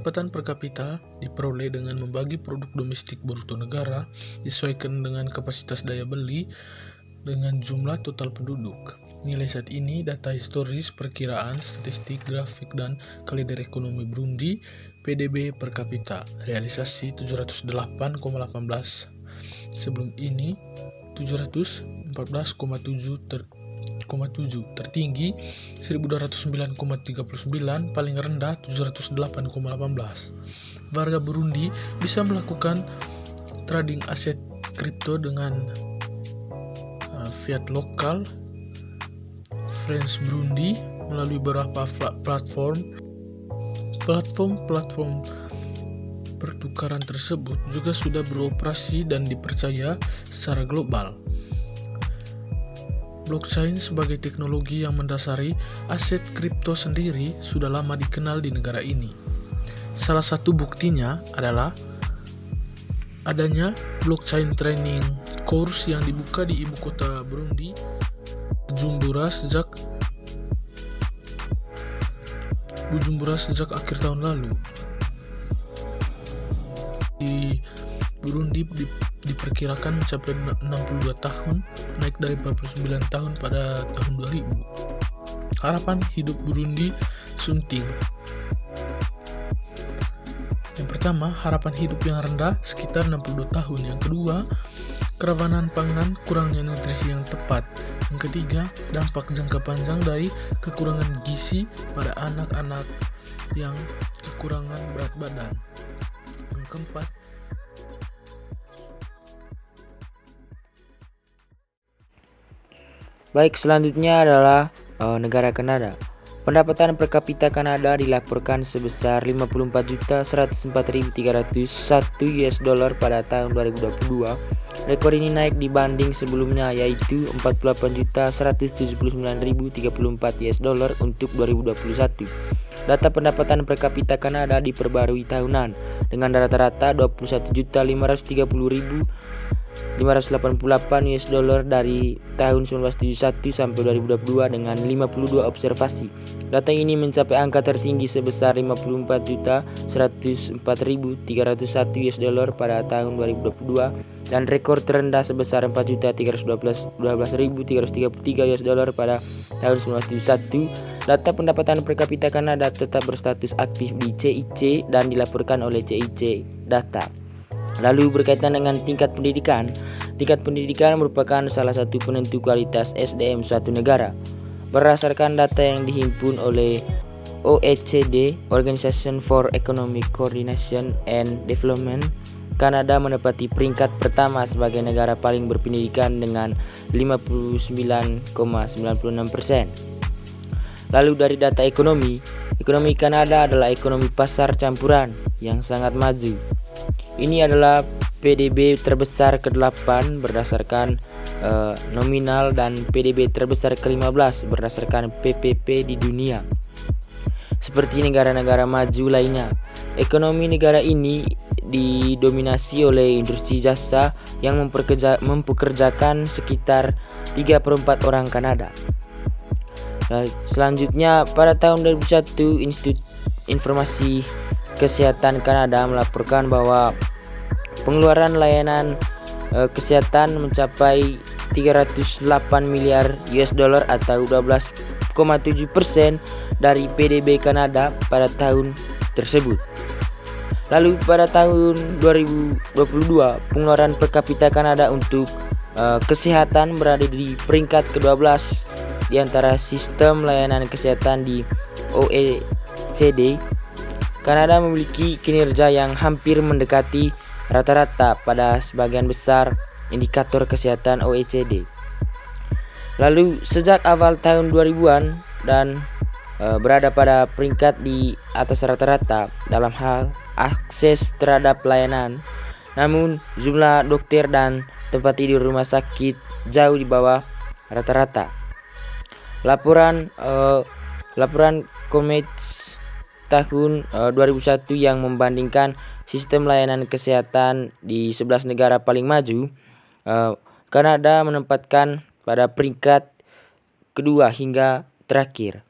Pendapatan per kapita diperoleh dengan membagi produk domestik bruto negara disesuaikan dengan kapasitas daya beli dengan jumlah total penduduk. Nilai saat ini data historis, perkiraan, statistik, grafik, dan kalender ekonomi Burundi, PDB per kapita, realisasi 708,18. Sebelum ini 714,7 tertinggi 1209,39, paling rendah 708,18. Warga Burundi bisa melakukan trading aset kripto dengan fiat lokal Franc Burundi melalui beberapa platform pertukaran tersebut juga sudah beroperasi dan dipercaya secara global. Blockchain sebagai teknologi yang mendasari aset kripto sendiri sudah lama dikenal di negara ini. Salah satu buktinya adalah adanya blockchain training course yang dibuka di ibu kota Burundi, Bujumbura sejak akhir tahun lalu. Di Burundi diperkirakan mencapai 62 tahun, naik dari 49 tahun pada tahun 2000. Harapan hidup Burundi sunting. Yang pertama, harapan hidup yang rendah sekitar 62 tahun. Yang kedua, kerawanan pangan, kurangnya nutrisi yang tepat. Yang ketiga, dampak jangka panjang dari kekurangan gizi pada anak-anak yang kekurangan berat badan. Yang keempat, baik, selanjutnya adalah negara Kanada. Pendapatan per kapita Kanada dilaporkan sebesar 54.104.301 US dollar pada tahun 2022. Rekor ini naik dibanding sebelumnya, yaitu 48.179.034 US dollar untuk 2021. Data pendapatan per kapita Kanada diperbarui tahunan dengan rata-rata 21.530.588 US dollar dari tahun 1971 sampai 2022 dengan 52 observasi. Data ini mencapai angka tertinggi sebesar 54.104.301 US dollar pada tahun 2022 dan rekor terendah sebesar 4.312.333 US dollar pada tahun 1971. Data pendapatan per kapita Kanada tetap berstatus aktif di CIC dan dilaporkan oleh CIC Data. Lalu berkaitan dengan tingkat pendidikan. Tingkat pendidikan merupakan salah satu penentu kualitas SDM suatu negara. Berdasarkan data yang dihimpun oleh OECD, Organization for Economic Coordination and Development, Kanada menempati peringkat pertama sebagai negara paling berpendidikan dengan 59,96%. Lalu dari data ekonomi Kanada adalah ekonomi pasar campuran yang sangat maju. Ini adalah PDB terbesar ke-8 berdasarkan nominal dan PDB terbesar ke-15 berdasarkan PPP di dunia. Seperti negara-negara maju lainnya, ekonomi negara ini didominasi oleh industri jasa yang mempekerjakan sekitar 3/4 orang Kanada. Selanjutnya, pada tahun 2001, Institut Informasi Kesehatan Kanada melaporkan bahwa pengeluaran layanan kesehatan mencapai 308 miliar US dollar atau 12,7% dari PDB Kanada pada tahun tersebut. Lalu pada tahun 2022, pengeluaran per kapita Kanada untuk kesehatan berada di peringkat ke-12 di antara sistem layanan kesehatan di OECD. Kanada memiliki kinerja yang hampir mendekati rata-rata pada sebagian besar indikator kesehatan OECD. Lalu sejak awal tahun 2000-an dan berada pada peringkat di atas rata-rata dalam hal akses terhadap layanan. Namun jumlah dokter dan tempat tidur rumah sakit jauh di bawah rata-rata. Laporan Comets tahun 2001 yang membandingkan sistem layanan kesehatan di 11 negara paling maju, Kanada menempatkan pada peringkat kedua hingga terakhir.